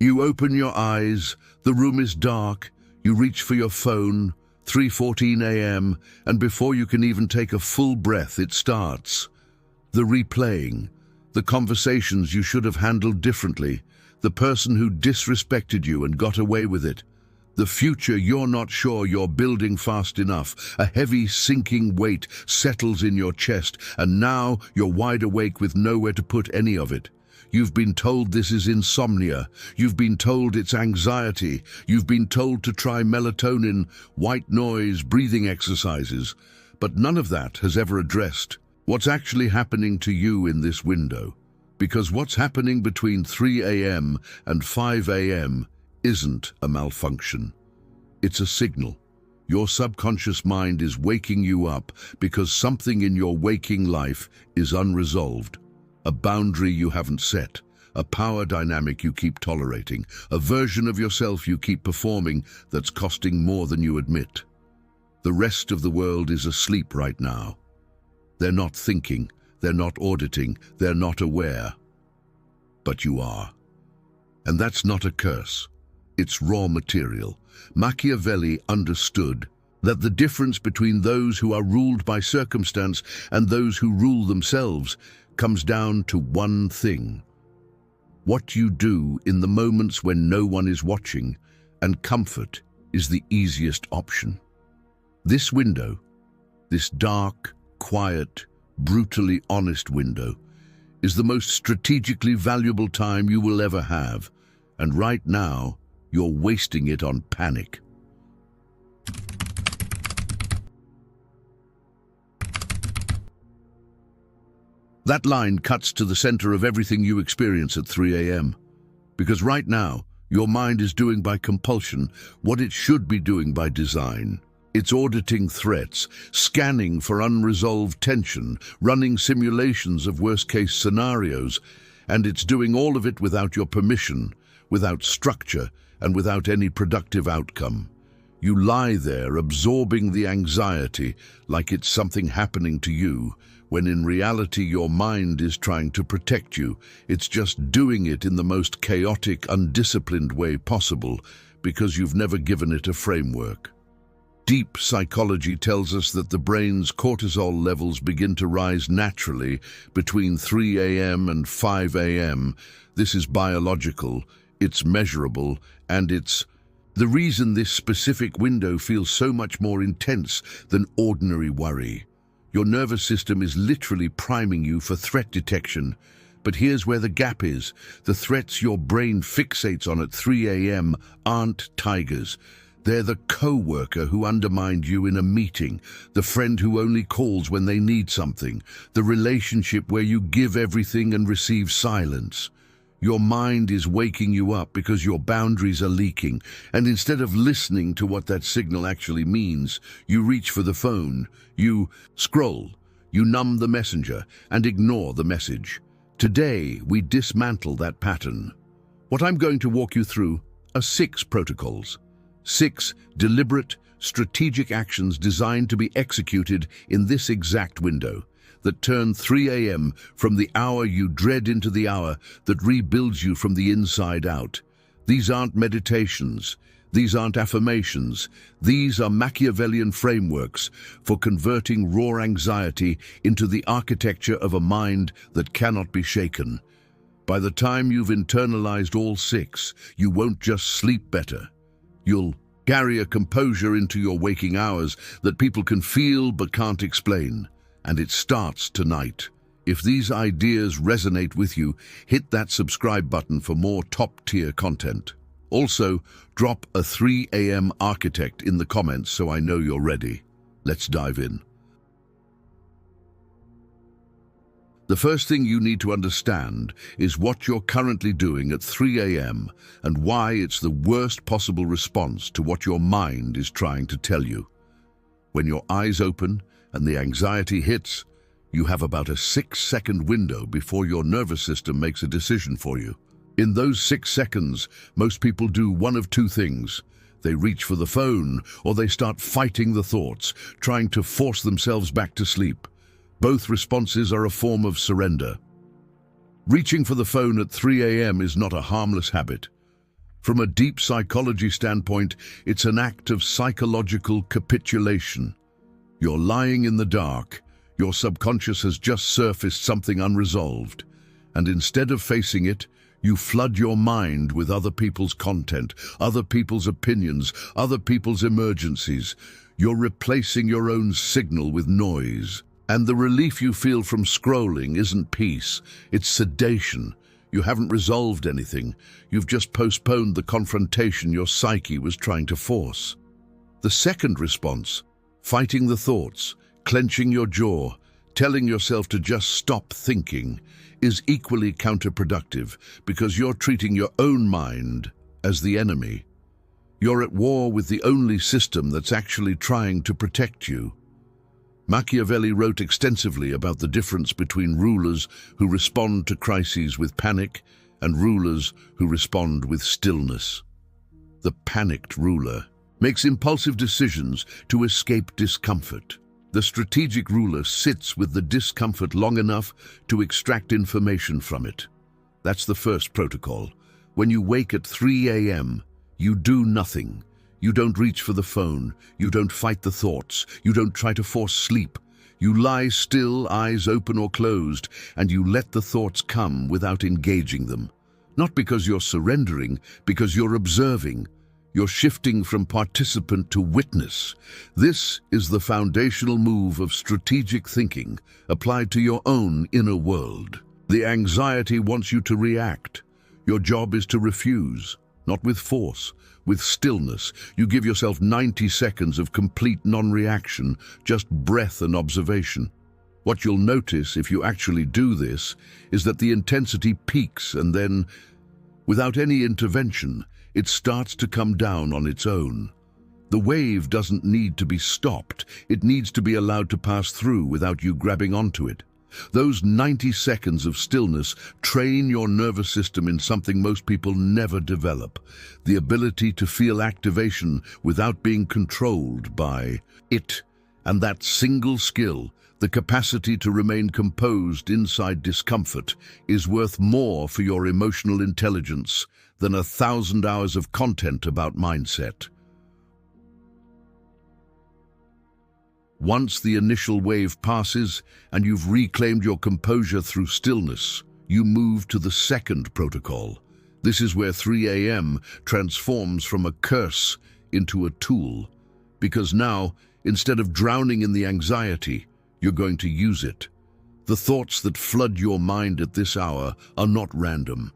You open your eyes, the room is dark, you reach for your phone, 3:14 a.m., and before you can even take a full breath, it starts. The replaying, the conversations you should have handled differently, the person who disrespected you and got away with it, the future you're not sure you're building fast enough. A heavy, sinking weight settles in your chest, and now you're wide awake with nowhere to put any of it. You've been told this is insomnia. You've been told it's anxiety. You've been told to try melatonin, white noise, breathing exercises. But none of that has ever addressed what's actually happening to you in this window. Because what's happening between 3 a.m. and 5 a.m. isn't a malfunction. It's a signal. Your subconscious mind is waking you up because something in your waking life is unresolved. A boundary you haven't set, a power dynamic you keep tolerating, a version of yourself you keep performing that's costing more than you admit. The rest of the world is asleep right now. They're not thinking, they're not auditing, they're not aware. But you are. And that's not a curse. It's raw material. Machiavelli understood that the difference between those who are ruled by circumstance and those who rule themselves comes down to one thing: what you do in the moments when no one is watching, and comfort is the easiest option. This window, this dark, quiet, brutally honest window, is the most strategically valuable time you will ever have, and right now, you're wasting it on panic. That line cuts to the center of everything you experience at 3 a.m. Because right now, your mind is doing by compulsion what it should be doing by design. It's auditing threats, scanning for unresolved tension, running simulations of worst-case scenarios, and it's doing all of it without your permission, without structure, and without any productive outcome. You lie there absorbing the anxiety like it's something happening to you, when in reality your mind is trying to protect you. It's just doing it in the most chaotic, undisciplined way possible because you've never given it a framework. Deep psychology tells us that the brain's cortisol levels begin to rise naturally between 3 a.m. and 5 a.m. This is biological, it's measurable, and it's the reason this specific window feels so much more intense than ordinary worry. Your nervous system is literally priming you for threat detection. But here's where the gap is. The threats your brain fixates on at 3 a.m. aren't tigers. They're the co-worker who undermined you in a meeting, the friend who only calls when they need something, the relationship where you give everything and receive silence. Your mind is waking you up because your boundaries are leaking, and instead of listening to what that signal actually means, you reach for the phone, you scroll, you numb the messenger, and ignore the message. Today, we dismantle that pattern. What I'm going to walk you through are 6 protocols. 6 deliberate, strategic actions designed to be executed in this exact window, that turn 3 a.m. from the hour you dread into the hour that rebuilds you from the inside out. These aren't meditations. These aren't affirmations. These are Machiavellian frameworks for converting raw anxiety into the architecture of a mind that cannot be shaken. By the time you've internalized all 6, you won't just sleep better. You'll carry a composure into your waking hours that people can feel but can't explain. And it starts tonight. If these ideas resonate with you, hit that subscribe button for more top-tier content. Also, drop a 3 a.m. architect in the comments so I know you're ready. Let's dive in. The first thing you need to understand is what you're currently doing at 3 a.m. and why it's the worst possible response to what your mind is trying to tell you. When your eyes open and the anxiety hits, you have about a 6-second window before your nervous system makes a decision for you. In those 6 seconds, most people do one of 2 things. They reach for the phone, or they start fighting the thoughts, trying to force themselves back to sleep. Both responses are a form of surrender. Reaching for the phone at 3 a.m. is not a harmless habit. From a deep psychology standpoint, it's an act of psychological capitulation. You're lying in the dark, your subconscious has just surfaced something unresolved, and instead of facing it, you flood your mind with other people's content, other people's opinions, other people's emergencies. You're replacing your own signal with noise. And the relief you feel from scrolling isn't peace, it's sedation. You haven't resolved anything. You've just postponed the confrontation your psyche was trying to force. The second response, fighting the thoughts, clenching your jaw, telling yourself to just stop thinking, is equally counterproductive because you're treating your own mind as the enemy. You're at war with the only system that's actually trying to protect you. Machiavelli wrote extensively about the difference between rulers who respond to crises with panic and rulers who respond with stillness. The panicked ruler makes impulsive decisions to escape discomfort. The strategic ruler sits with the discomfort long enough to extract information from it. That's the first protocol. When you wake at 3 a.m., you do nothing. You don't reach for the phone. You don't fight the thoughts. You don't try to force sleep. You lie still, eyes open or closed, and you let the thoughts come without engaging them. Not because you're surrendering, because you're observing. You're shifting from participant to witness. This is the foundational move of strategic thinking applied to your own inner world. The anxiety wants you to react. Your job is to refuse, not with force, with stillness. You give yourself 90 seconds of complete non-reaction, just breath and observation. What you'll notice if you actually do this is that the intensity peaks and then, without any intervention, it starts to come down on its own. The wave doesn't need to be stopped. It needs to be allowed to pass through without you grabbing onto it. Those 90 seconds of stillness train your nervous system in something most people never develop: the ability to feel activation without being controlled by it. And that single skill, the capacity to remain composed inside discomfort, is worth more for your emotional intelligence than 1,000 hours of content about mindset. Once the initial wave passes and you've reclaimed your composure through stillness, you move to the second protocol. This is where 3 a.m. transforms from a curse into a tool. Because now, instead of drowning in the anxiety, you're going to use it. The thoughts that flood your mind at this hour are not random.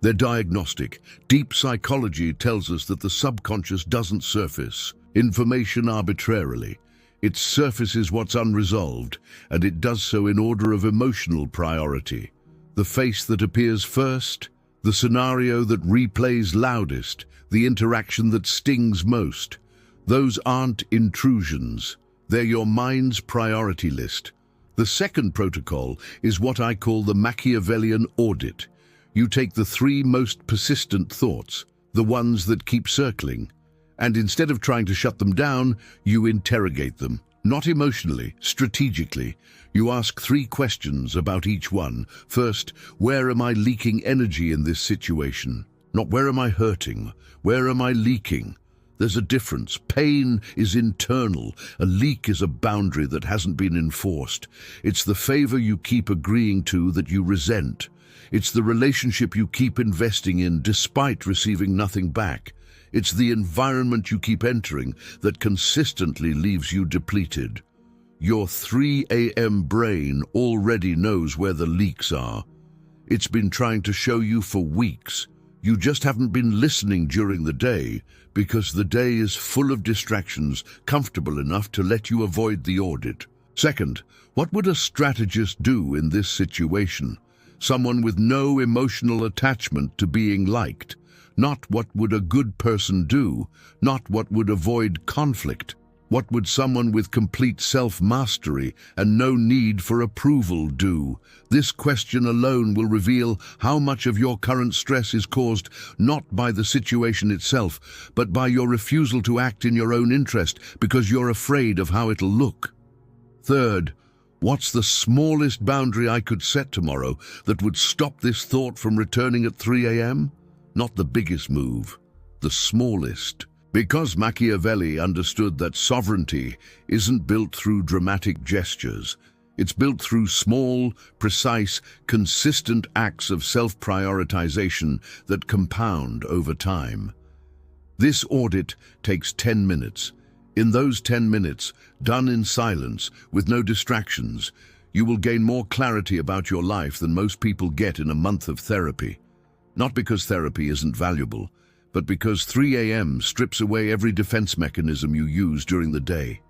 They're diagnostic. Deep psychology tells us that the subconscious doesn't surface information arbitrarily. It surfaces what's unresolved, and it does so in order of emotional priority. The face that appears first, the scenario that replays loudest, the interaction that stings most. Those aren't intrusions. They're your mind's priority list. The second protocol is what I call the Machiavellian audit. You take the 3 most persistent thoughts, the ones that keep circling, and instead of trying to shut them down, you interrogate them. Not emotionally, strategically. You ask 3 questions about each one. First, where am I leaking energy in this situation? Not where am I hurting? Where am I leaking? There's a difference. Pain is internal. A leak is a boundary that hasn't been enforced. It's the favor you keep agreeing to that you resent. It's the relationship you keep investing in despite receiving nothing back. It's the environment you keep entering that consistently leaves you depleted. Your 3 a.m. brain already knows where the leaks are. It's been trying to show you for weeks. You just haven't been listening during the day because the day is full of distractions comfortable enough to let you avoid the audit. Second, what would a strategist do in this situation? Someone with no emotional attachment to being liked. Not what would a good person do, not what would avoid conflict. What would someone with complete self-mastery and no need for approval do? This question alone will reveal how much of your current stress is caused not by the situation itself, but by your refusal to act in your own interest because you're afraid of how it'll look. Third, what's the smallest boundary I could set tomorrow that would stop this thought from returning at 3 a.m.? Not the biggest move, the smallest. Because Machiavelli understood that sovereignty isn't built through dramatic gestures. It's built through small, precise, consistent acts of self-prioritization that compound over time. This audit takes 10 minutes. In those 10 minutes, done in silence, with no distractions, you will gain more clarity about your life than most people get in a month of therapy. Not because therapy isn't valuable, but because 3 a.m. strips away every defense mechanism you use during the day.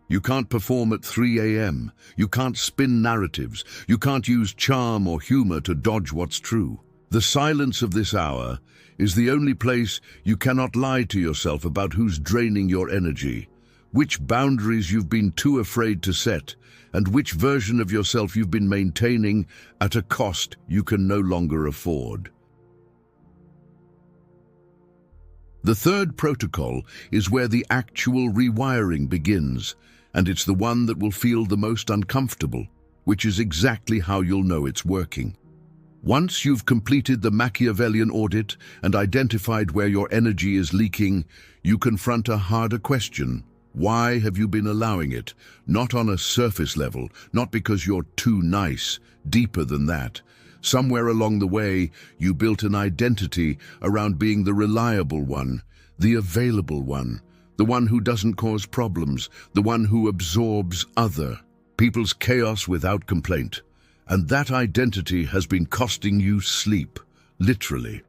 You can't perform at 3 a.m. You can't spin narratives. You can't use charm or humor to dodge what's true. The silence of this hour is the only place you cannot lie to yourself about who's draining your energy, which boundaries you've been too afraid to set, and which version of yourself you've been maintaining at a cost you can no longer afford. The third protocol is where the actual rewiring begins, and it's the one that will feel the most uncomfortable, which is exactly how you'll know it's working. Once you've completed the Machiavellian audit and identified where your energy is leaking, you confront a harder question. Why have you been allowing it? Not on a surface level, not because you're too nice, deeper than that. Somewhere along the way, you built an identity around being the reliable one, the available one, the one who doesn't cause problems, the one who absorbs other people's chaos without complaint. And that identity has been costing you sleep, literally.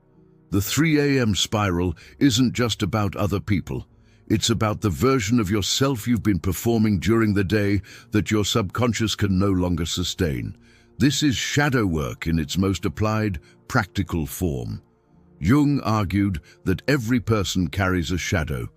The 3 a.m. spiral isn't just about other people. It's about the version of yourself you've been performing during the day that your subconscious can no longer sustain. This is shadow work in its most applied, practical form. Jung argued that every person carries a shadow,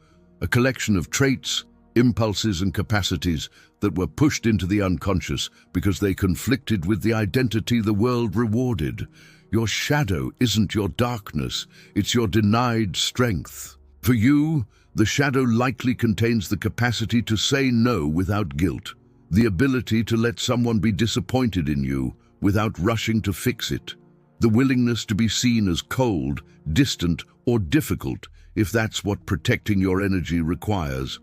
a collection of traits, impulses and capacities that were pushed into the unconscious because they conflicted with the identity the world rewarded. Your shadow isn't your darkness, it's your denied strength. For you, the shadow likely contains the capacity to say no without guilt, the ability to let someone be disappointed in you without rushing to fix it, the willingness to be seen as cold, distant, or difficult if that's what protecting your energy requires.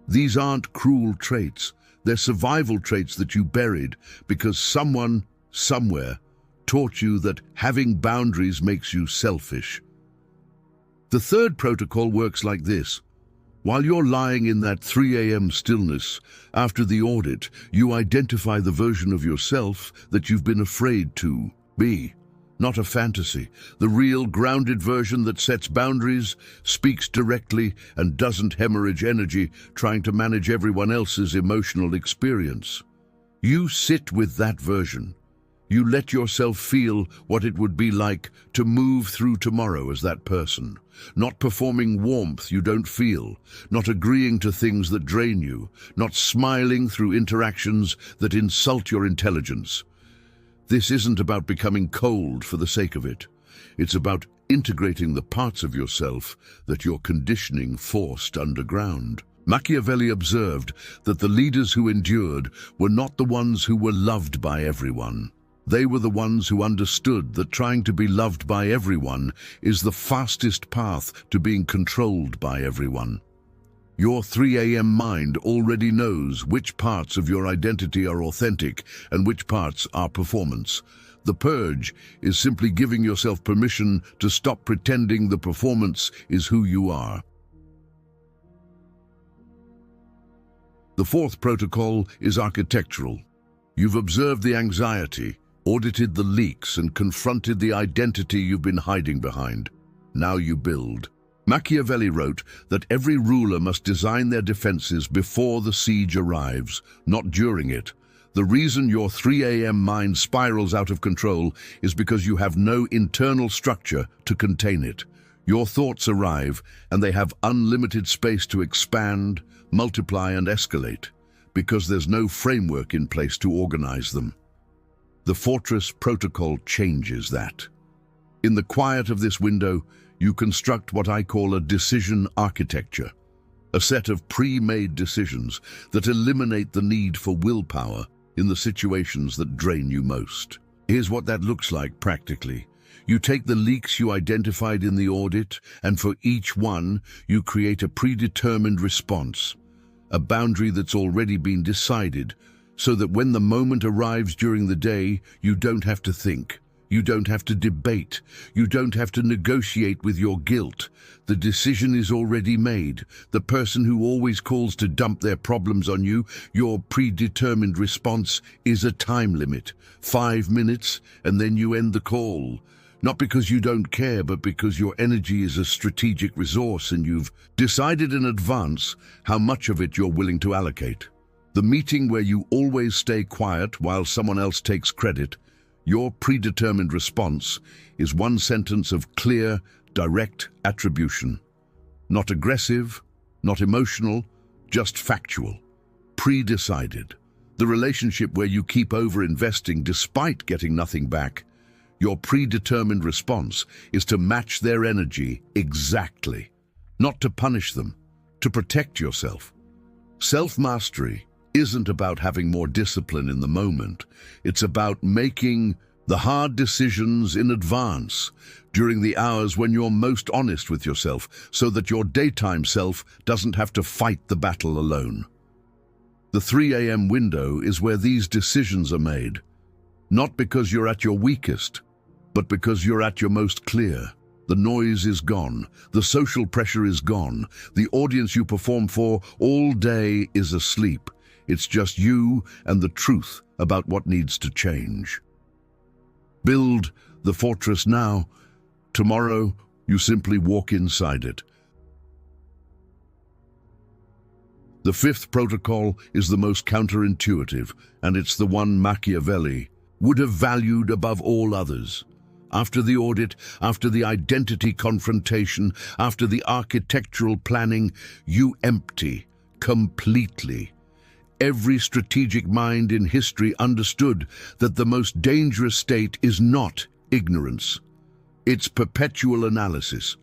These aren't cruel traits, they're survival traits that you buried because someone, somewhere, taught you that having boundaries makes you selfish. The third protocol works like this. While you're lying in that 3 a.m. stillness, after the audit, you identify the version of yourself that you've been afraid to be. Not a fantasy, the real grounded version that sets boundaries, speaks directly, and doesn't hemorrhage energy trying to manage everyone else's emotional experience. You sit with that version. You let yourself feel what it would be like to move through tomorrow as that person, not performing warmth you don't feel, not agreeing to things that drain you, not smiling through interactions that insult your intelligence. This isn't about becoming cold for the sake of it. It's about integrating the parts of yourself that your conditioning forced underground. Machiavelli observed that the leaders who endured were not the ones who were loved by everyone. They were the ones who understood that trying to be loved by everyone is the fastest path to being controlled by everyone. Your 3 a.m. mind already knows which parts of your identity are authentic and which parts are performance. The purge is simply giving yourself permission to stop pretending the performance is who you are. The fourth protocol is architectural. You've observed the anxiety, audited the leaks, and confronted the identity you've been hiding behind. Now you build. Machiavelli wrote that every ruler must design their defenses before the siege arrives, not during it. The reason your 3 a.m. mind spirals out of control is because you have no internal structure to contain it. Your thoughts arrive, and they have unlimited space to expand, multiply, and escalate, because there's no framework in place to organize them. The Fortress Protocol changes that. In the quiet of this window, you construct what I call a decision architecture, a set of pre-made decisions that eliminate the need for willpower in the situations that drain you most. Here's what that looks like practically. You take the leaks you identified in the audit, and for each one, you create a predetermined response, a boundary that's already been decided, so that when the moment arrives during the day, you don't have to think. You don't have to debate. You don't have to negotiate with your guilt. The decision is already made. The person who always calls to dump their problems on you, your predetermined response is a time limit. 5 minutes, and then you end the call. Not because you don't care, but because your energy is a strategic resource and you've decided in advance how much of it you're willing to allocate. The meeting where you always stay quiet while someone else takes credit, your predetermined response is one sentence of clear, direct attribution. Not aggressive, not emotional, just factual. Pre-decided. The relationship where you keep over-investing despite getting nothing back. Your predetermined response is to match their energy exactly. Not to punish them, to protect yourself. Self-mastery isn't about having more discipline in the moment. It's about making the hard decisions in advance, during the hours when you're most honest with yourself, so that your daytime self doesn't have to fight the battle alone. The 3 a.m. window is where these decisions are made, not because you're at your weakest, but because you're at your most clear. The noise is gone, the social pressure is gone, the audience you perform for all day is asleep. It's just you and the truth about what needs to change. Build the fortress now. Tomorrow, you simply walk inside it. The 5th protocol is the most counterintuitive, and it's the one Machiavelli would have valued above all others. After the audit, after the identity confrontation, after the architectural planning, you empty completely. Every strategic mind in history understood that the most dangerous state is not ignorance. It's perpetual analysis.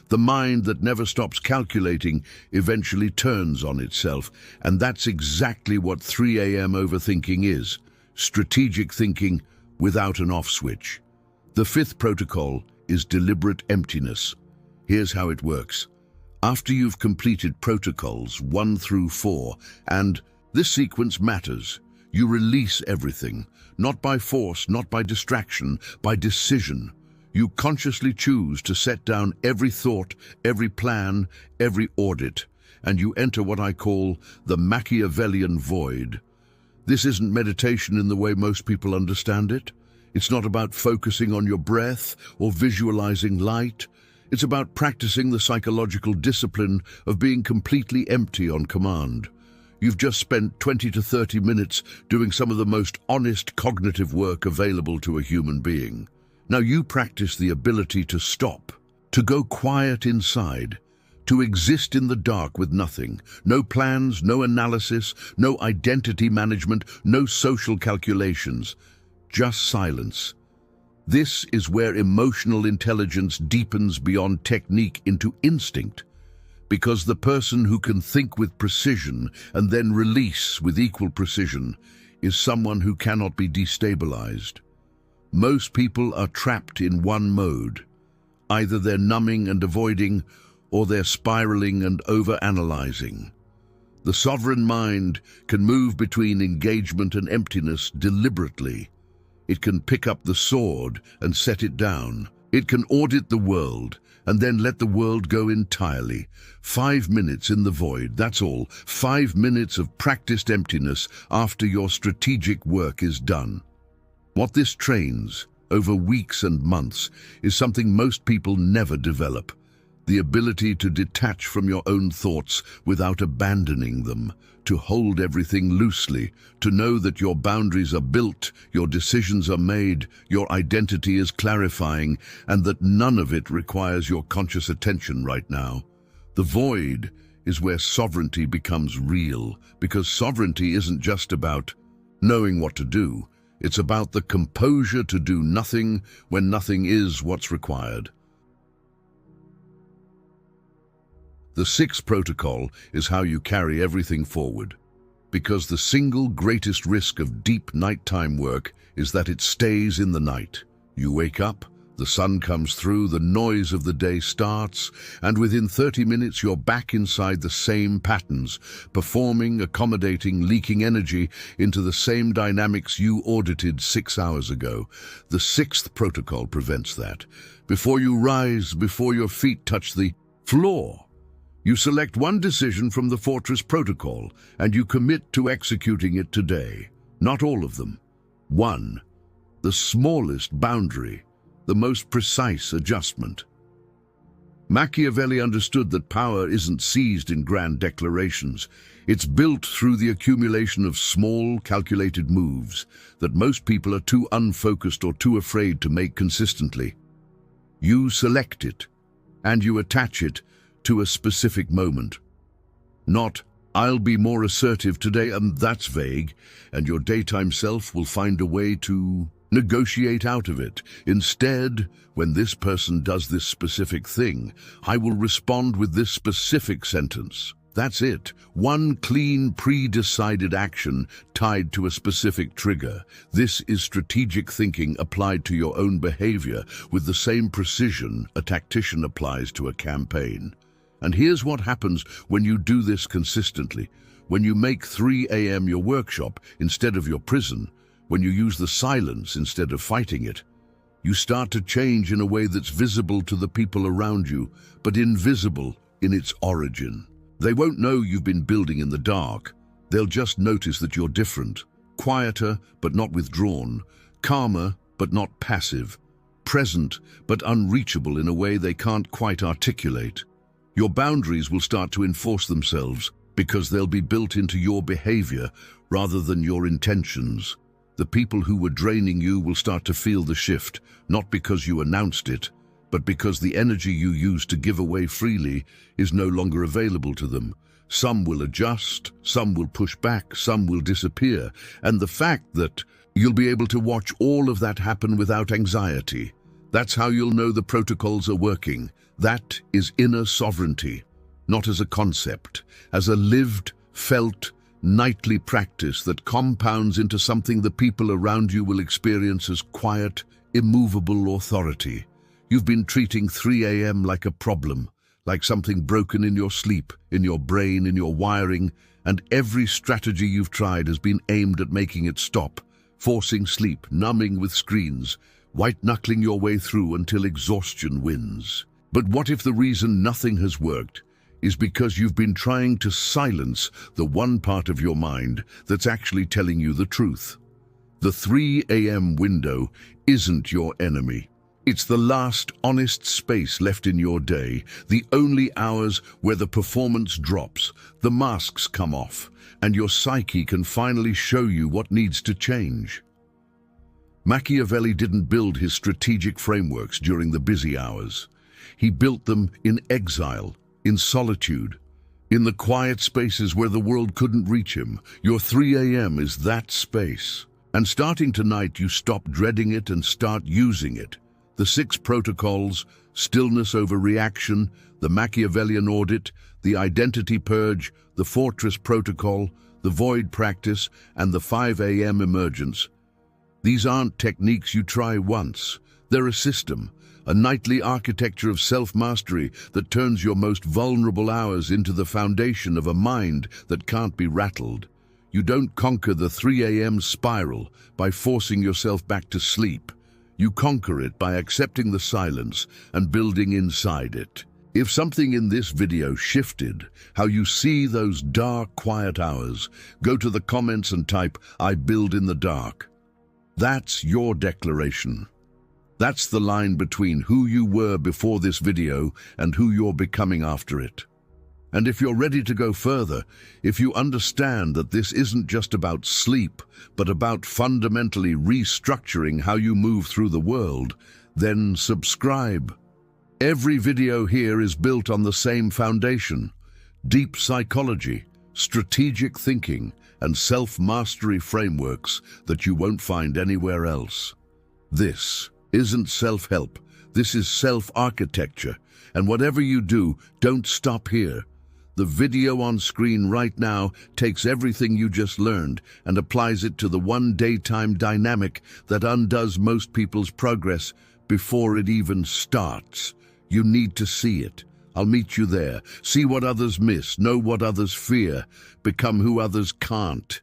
The mind that never stops calculating eventually turns on itself, and that's exactly what 3 a.m. overthinking is. Strategic thinking without an off switch. The 5th protocol is deliberate emptiness. Here's how it works. After you've completed protocols 1 through 4, and this sequence matters, you release everything, not by force, not by distraction, by decision. You consciously choose to set down every thought, every plan, every audit, and you enter what I call the Machiavellian void. This isn't meditation in the way most people understand it. It's not about focusing on your breath or visualizing light. It's about practicing the psychological discipline of being completely empty on command. You've just spent 20 to 30 minutes doing some of the most honest cognitive work available to a human being. Now you practice the ability to stop, to go quiet inside, to exist in the dark with nothing, no plans, no analysis, no identity management, no social calculations, just silence. This is where emotional intelligence deepens beyond technique into instinct, because the person who can think with precision and then release with equal precision is someone who cannot be destabilized. Most people are trapped in one mode. Either they're numbing and avoiding, or they're spiraling and overanalyzing. The sovereign mind can move between engagement and emptiness deliberately. It can pick up the sword and set it down. It can audit the world and then let the world go entirely. 5 minutes in the void, that's all. 5 minutes of practiced emptiness after your strategic work is done. What this trains over weeks and months is something most people never develop. The ability to detach from your own thoughts without abandoning them, to hold everything loosely, to know that your boundaries are built, your decisions are made, your identity is clarifying, and that none of it requires your conscious attention right now. The void is where sovereignty becomes real, because sovereignty isn't just about knowing what to do. It's about the composure to do nothing when nothing is what's required. The 6th protocol is how you carry everything forward, because the single greatest risk of deep nighttime work is that it stays in the night. You wake up, The sun comes through, the noise of the day starts, and within 30 minutes you're back inside the same patterns, performing, accommodating, leaking energy into the same dynamics you audited 6 hours ago. The sixth protocol prevents that. Before you rise, before your feet touch the floor, you select one decision from the Fortress Protocol, and you commit to executing it today. Not all of them. One. The smallest boundary. The most precise adjustment. Machiavelli understood that power isn't seized in grand declarations. It's built through the accumulation of small, calculated moves that most people are too unfocused or too afraid to make consistently. You select it, and you attach it to a specific moment. Not, I'll be more assertive today, and that's vague, and your daytime self will find a way to negotiate out of it. Instead, when this person does this specific thing, I will respond with this specific sentence. That's it. One clean, pre-decided action tied to a specific trigger. This is strategic thinking applied to your own behavior with the same precision a tactician applies to a campaign. And here's what happens when you do this consistently. When you make 3 a.m. your workshop instead of your prison, when you use the silence instead of fighting it, you start to change in a way that's visible to the people around you, but invisible in its origin. They won't know you've been building in the dark. They'll just notice that you're different, quieter but not withdrawn, calmer but not passive, present but unreachable in a way they can't quite articulate. Your boundaries will start to enforce themselves because they'll be built into your behavior rather than your intentions. The people who were draining you will start to feel the shift, not because you announced it, but because the energy you used to give away freely is no longer available to them. Some will adjust, some will push back, some will disappear, and the fact that you'll be able to watch all of that happen without anxiety. That's how you'll know the protocols are working. That is inner sovereignty, not as a concept, as a lived, felt, nightly practice that compounds into something the people around you will experience as quiet, immovable authority. You've been treating 3 a.m. like a problem, like something broken in your sleep, in your brain, in your wiring, and every strategy you've tried has been aimed at making it stop, forcing sleep, numbing with screens, white-knuckling your way through until exhaustion wins. But what if the reason nothing has worked is because you've been trying to silence the one part of your mind that's actually telling you the truth? The 3 a.m. window isn't your enemy. It's the last honest space left in your day, the only hours where the performance drops, the masks come off, and your psyche can finally show you what needs to change. Machiavelli didn't build his strategic frameworks during the busy hours. He built them in exile, in solitude, in the quiet spaces where the world couldn't reach him. Your 3 a.m. is that space. And starting tonight, you stop dreading it and start using it. The 6 protocols, stillness over reaction, the Machiavellian audit, the identity purge, the Fortress Protocol, the void practice, and the 5 a.m. emergence. These aren't techniques you try once. They're a system, a nightly architecture of self-mastery that turns your most vulnerable hours into the foundation of a mind that can't be rattled. You don't conquer the 3 a.m. spiral by forcing yourself back to sleep. You conquer it by accepting the silence and building inside it. If something in this video shifted how you see those dark, quiet hours, go to the comments and type, "I build in the dark." That's your declaration. That's the line between who you were before this video and who you're becoming after it. And if you're ready to go further, if you understand that this isn't just about sleep, but about fundamentally restructuring how you move through the world, then subscribe. Every video here is built on the same foundation: deep psychology, strategic thinking, and self-mastery frameworks that you won't find anywhere else. This isn't self-help, this is self-architecture, and whatever you do, don't stop here. The video on screen right now takes everything you just learned and applies it to the one daytime dynamic that undoes most people's progress before it even starts. You need to see it. I'll meet you there. See what others miss, know what others fear, become who others can't.